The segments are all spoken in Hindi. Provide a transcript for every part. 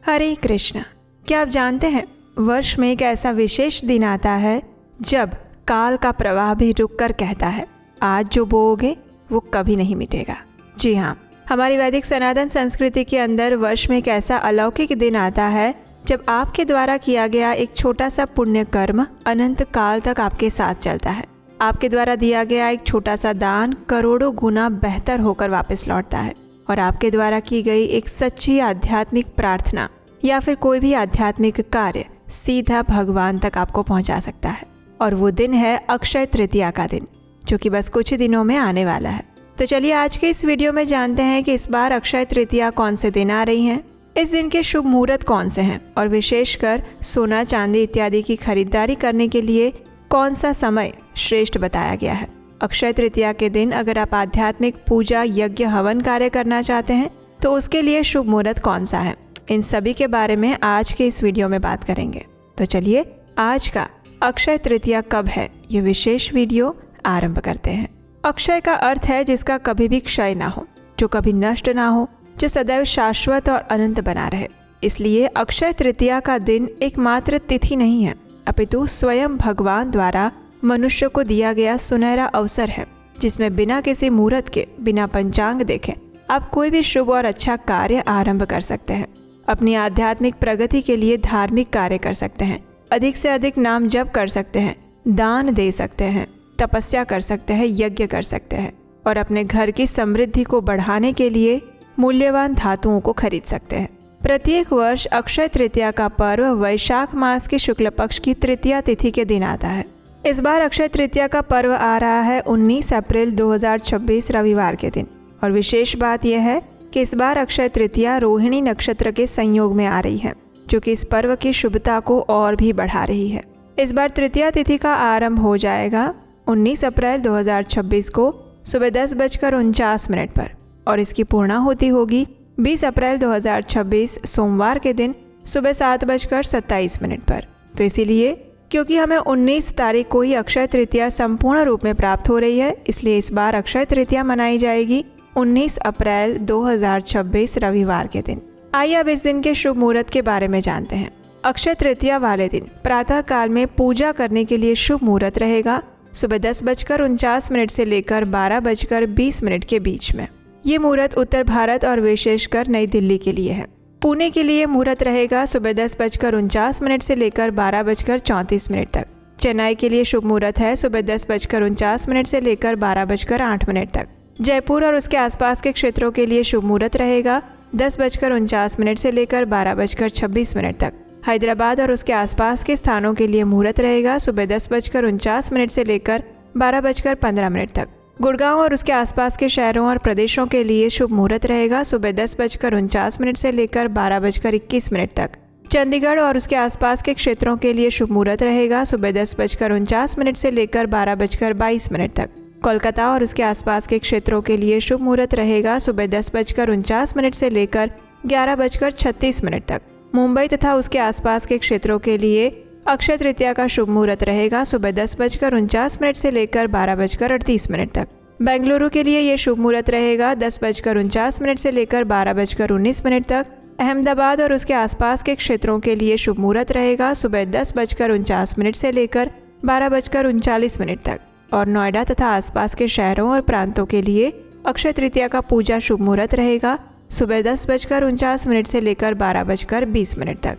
हरे कृष्ण। क्या आप जानते हैं वर्ष में एक ऐसा विशेष दिन आता है जब काल का प्रवाह भी रुक कर कहता है आज जो बोओगे वो कभी नहीं मिटेगा। जी हाँ, हमारी वैदिक सनातन संस्कृति के अंदर वर्ष में एक ऐसा अलौकिक दिन आता है जब आपके द्वारा किया गया एक छोटा सा पुण्य कर्म अनंत काल तक आपके साथ चलता है। आपके द्वारा दिया गया एक छोटा सा दान करोड़ों गुना बेहतर होकर वापस लौटता है और आपके द्वारा की गई एक सच्ची आध्यात्मिक प्रार्थना या फिर कोई भी आध्यात्मिक कार्य सीधा भगवान तक आपको पहुंचा सकता है। और वो दिन है अक्षय तृतीया का दिन, जो कि बस कुछ ही दिनों में आने वाला है। तो चलिए आज के इस वीडियो में जानते हैं कि इस बार अक्षय तृतीया कौन से दिन आ रही हैं, इस दिन के शुभ मुहूर्त कौन से हैं और विशेषकर सोना चांदी इत्यादि की खरीदारी करने के लिए कौन सा समय श्रेष्ठ बताया गया है। अक्षय तृतीया के दिन अगर आप आध्यात्मिक पूजा यज्ञ हवन कार्य करना चाहते हैं तो उसके लिए शुभ मुहूर्त कौन सा है, इन सभी के बारे में आज के इस वीडियो में बात करेंगे। तो चलिए आज का अक्षय तृतीया कब है ये विशेष वीडियो आरंभ करते हैं। अक्षय का अर्थ है जिसका कभी भी क्षय ना हो, जो कभी नष्ट ना हो, जो सदैव शाश्वत और अनंत बना रहे। इसलिए अक्षय तृतीया का दिन एकमात्र तिथि नहीं है, अपितु स्वयं भगवान द्वारा मनुष्य को दिया गया सुनहरा अवसर है, जिसमें बिना किसी मुहूर्त के, बिना पंचांग देखे आप कोई भी शुभ और अच्छा कार्य आरंभ कर सकते हैं। अपनी आध्यात्मिक प्रगति के लिए धार्मिक कार्य कर सकते हैं, अधिक से अधिक नाम जप कर सकते हैं, दान दे सकते हैं, तपस्या कर सकते हैं, यज्ञ कर सकते हैं और अपने घर की समृद्धि को बढ़ाने के लिए मूल्यवान धातुओं को खरीद सकते हैं। प्रत्येक वर्ष अक्षय तृतीया का पर्व वैशाख मास की शुक्ल पक्ष की तृतीया तिथि के दिन आता है। इस बार अक्षय तृतीया का पर्व आ रहा है 19 अप्रैल 2026 रविवार के दिन और विशेष बात यह है कि इस बार अक्षय तृतीया रोहिणी नक्षत्र के संयोग में आ रही है, जो कि इस पर्व की शुभता को और भी बढ़ा रही है। इस बार तृतीया तिथि का आरंभ हो जाएगा 19 अप्रैल 2026 को सुबह 10:49 पर और इसकी पूर्णाहुति होगी 20 अप्रैल 2026 सोमवार के दिन सुबह 7:27 पर। तो इसीलिए क्योंकि हमें 19 तारीख को ही अक्षय तृतीया संपूर्ण रूप में प्राप्त हो रही है, इसलिए इस बार अक्षय तृतीया मनाई जाएगी 19 अप्रैल 2026 रविवार के दिन। आइए अब इस दिन के शुभ मुहूर्त के बारे में जानते हैं। अक्षय तृतीया वाले दिन प्रातः काल में पूजा करने के लिए शुभ मुहूर्त रहेगा सुबह 10:49 से लेकर 12:20 के बीच में। ये मुहूर्त उत्तर भारत और विशेषकर नई दिल्ली के लिए है। पुणे के लिए मुहूर्त रहेगा सुबह 10:49 से लेकर 12:34 तक। चेन्नई के लिए शुभ मुहूर्त है सुबह 10:49 से लेकर 12:08 तक। जयपुर और उसके आसपास के क्षेत्रों के लिए शुभ मुहूर्त रहेगा 10:49 से लेकर 12:26 तक। हैदराबाद और उसके आसपास के स्थानों के लिए मुहूर्त रहेगा सुबह 10:49 से लेकर 12:15 तक। गुड़गांव और उसके आसपास के शहरों और प्रदेशों के लिए शुभ मुहूर्त रहेगा सुबह 10:49 से लेकर 12:21 तक। चंडीगढ़ और उसके आसपास के क्षेत्रों के लिए शुभ मुहूर्त रहेगा सुबह 10:49 से लेकर 12:22 तक। कोलकाता और उसके आसपास के क्षेत्रों के लिए शुभ मुहूर्त रहेगा सुबह 10:49 से लेकर 11:36 तक। मुंबई तथा उसके आसपास के क्षेत्रों के लिए अक्षय तृतीया का शुभ मुहूर्त रहेगा सुबह 10:49 से लेकर 12:38 तक। बेंगलुरु के लिए ये शुभ मुहूर्त रहेगा 10:49 से लेकर 12:19 तक। अहमदाबाद और उसके आसपास के क्षेत्रों के लिए शुभ मुहूर्त रहेगा सुबह 10:49 से लेकर 12:39 तक। और नोएडा तथा आसपास के शहरों और प्रांतों के लिए अक्षय तृतीया का पूजा शुभ मुहूर्त रहेगा सुबह 10:49 से लेकर 12:20 तक।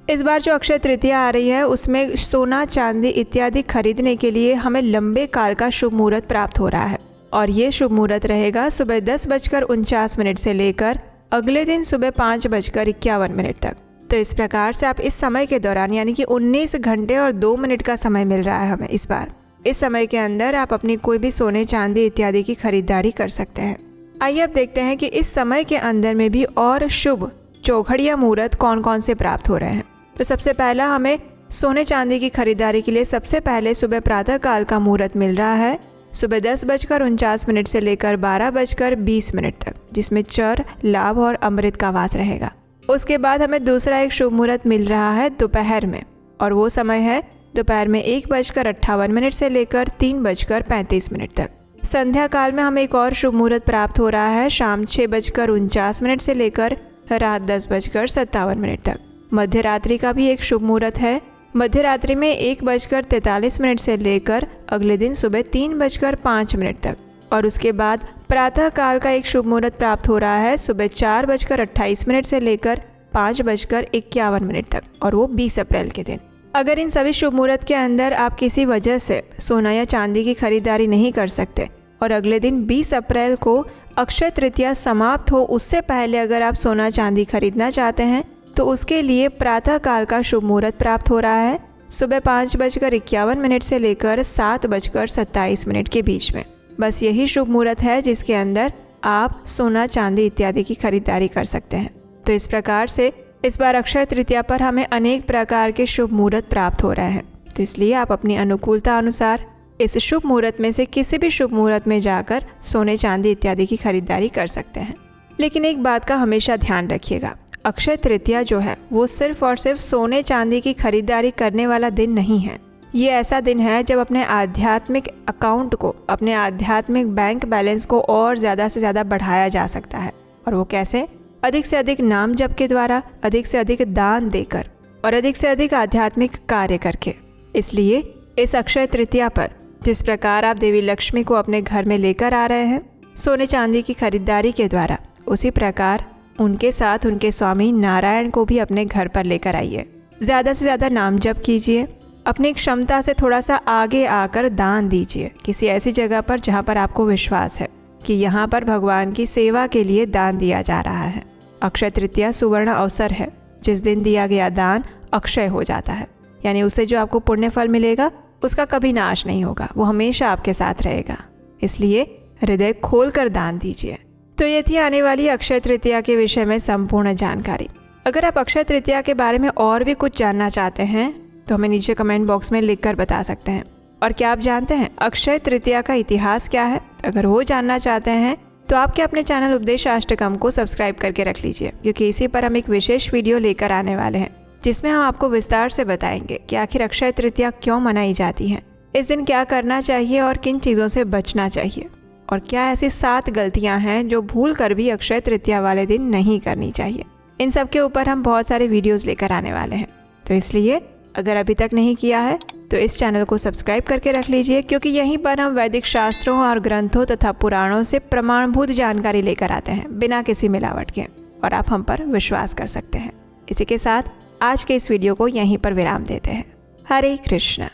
इस बार जो अक्षय तृतीया आ रही है उसमें सोना चांदी इत्यादि खरीदने के लिए हमें लंबे काल का शुभ मुहूर्त प्राप्त हो रहा है और ये शुभ मुहूर्त रहेगा सुबह 10:49 से लेकर अगले दिन सुबह 5:51 तक। तो इस प्रकार से आप इस समय के दौरान यानी कि 19 घंटे और 2 मिनट का समय मिल रहा है हमें इस बार। इस समय के अंदर आप अपनी कोई भी सोने चांदी इत्यादि की खरीदारी कर सकते हैं। आइए अब देखते हैं कि इस समय के अंदर में भी और शुभ चौघड़िया मुहूर्त कौन कौन से प्राप्त हो रहे हैं। तो सबसे पहला हमें सोने चांदी की खरीदारी के लिए सबसे पहले सुबह प्रातः काल का मुहूर्त मिल रहा है सुबह 10:49 से लेकर 12:20 तक, जिसमें चर लाभ और अमृत का वास रहेगा। उसके बाद हमें दूसरा एक शुभ मुहूर्त मिल रहा है दोपहर में और वो समय है दोपहर में 1:58 से लेकर 3:35 तक। संध्या काल में हमें एक और शुभ मुहूर्त प्राप्त हो रहा है शाम 6:49 से लेकर रात 10:57 तक। मध्य रात्रि का भी एक शुभ मुहूर्त है। मध्य रात्रि में 1:43 से लेकर अगले दिन सुबह 3:05 तक। और उसके बाद प्रातः काल का एक शुभ मुहूर्त प्राप्त हो रहा है सुबह 4:28 से लेकर 5:51 तक, और वो 20 अप्रैल के दिन। अगर इन सभी शुभ मुहूर्त के अंदर आप किसी वजह से सोना या चांदी की खरीदारी नहीं कर सकते और अगले दिन 20 अप्रैल को अक्षय तृतीया समाप्त हो उससे पहले अगर आप सोना चांदी खरीदना चाहते हैं तो उसके लिए प्रातः काल का शुभ मुहूर्त प्राप्त हो रहा है सुबह 5:51 से लेकर 7:27 के बीच में। बस यही शुभ मुहूर्त है जिसके अंदर आप सोना चांदी इत्यादि की खरीदारी कर सकते हैं। तो इस प्रकार से इस बार अक्षय तृतीया पर हमें अनेक प्रकार के शुभ मुहूर्त प्राप्त हो रहे हैं। तो इसलिए आप अपनी अनुकूलता अनुसार इस शुभ मुहूर्त में से किसी भी शुभ मुहूर्त में जाकर सोने चांदी इत्यादि की खरीदारी कर सकते हैं। लेकिन एक बात का हमेशा ध्यान रखिएगा, अक्षय तृतीया जो है वो सिर्फ और सिर्फ सोने चांदी की खरीदारी करने वाला दिन नहीं है। ये ऐसा दिन है जब अपने आध्यात्मिक अकाउंट को, अपने आध्यात्मिक बैंक बैलेंस को और ज़्यादा से ज़्यादा बढ़ाया जा सकता है। और वो कैसे? अधिक से अधिक नाम जप के द्वारा, अधिक से अधिक दान देकर और अधिक से अधिक आध्यात्मिक कार्य करके। इसलिए इस अक्षय तृतीया पर जिस प्रकार आप देवी लक्ष्मी को अपने घर में लेकर आ रहे हैं सोने चांदी की खरीदारी के द्वारा, उसी प्रकार उनके साथ उनके स्वामी नारायण को भी अपने घर पर लेकर आइए। ज़्यादा से ज़्यादा नाम जप कीजिए, अपनी क्षमता से थोड़ा सा आगे आकर दान दीजिए किसी ऐसी जगह पर जहाँ पर आपको विश्वास है कि यहाँ पर भगवान की सेवा के लिए दान दिया जा रहा है। अक्षय तृतीया सुवर्ण अवसर है, जिस दिन दिया गया दान अक्षय हो जाता है, यानी उससे जो आपको पुण्य फल मिलेगा उसका कभी नाश नहीं होगा, वो हमेशा आपके साथ रहेगा। इसलिए हृदय खोलकर दान दीजिए। तो ये थी आने वाली अक्षय तृतीया के विषय में संपूर्ण जानकारी। अगर आप अक्षय तृतीया के बारे में और भी कुछ जानना चाहते हैं तो हमें नीचे कमेंट बॉक्स में लिखकर बता सकते हैं। और क्या आप जानते हैं अक्षय तृतीया का इतिहास क्या है? अगर वो जानना चाहते हैं तो आपके अपने चैनल उपदेश अष्टकम को सब्सक्राइब करके रख लीजिए, क्योंकि इसी पर हम एक विशेष वीडियो लेकर आने वाले हैं जिसमें हम आपको विस्तार से बताएंगे कि आखिर अक्षय तृतीया क्यों मनाई जाती है, इस दिन क्या करना चाहिए और किन चीज़ों से बचना चाहिए, और क्या ऐसी 7 गलतियां हैं जो भूल कर भी अक्षय तृतीया वाले दिन नहीं करनी चाहिए। इन सब के ऊपर हम बहुत सारे वीडियोज़ लेकर आने वाले हैं। तो इसलिए अगर अभी तक नहीं किया है तो इस चैनल को सब्सक्राइब करके रख लीजिए, क्योंकि यहीं पर हम वैदिक शास्त्रों और ग्रंथों तथा पुराणों से प्रमाणभूत जानकारी लेकर आते हैं बिना किसी मिलावट के, और आप हम पर विश्वास कर सकते हैं। इसी के साथ आज के इस वीडियो को यहीं पर विराम देते हैं। हरे कृष्ण।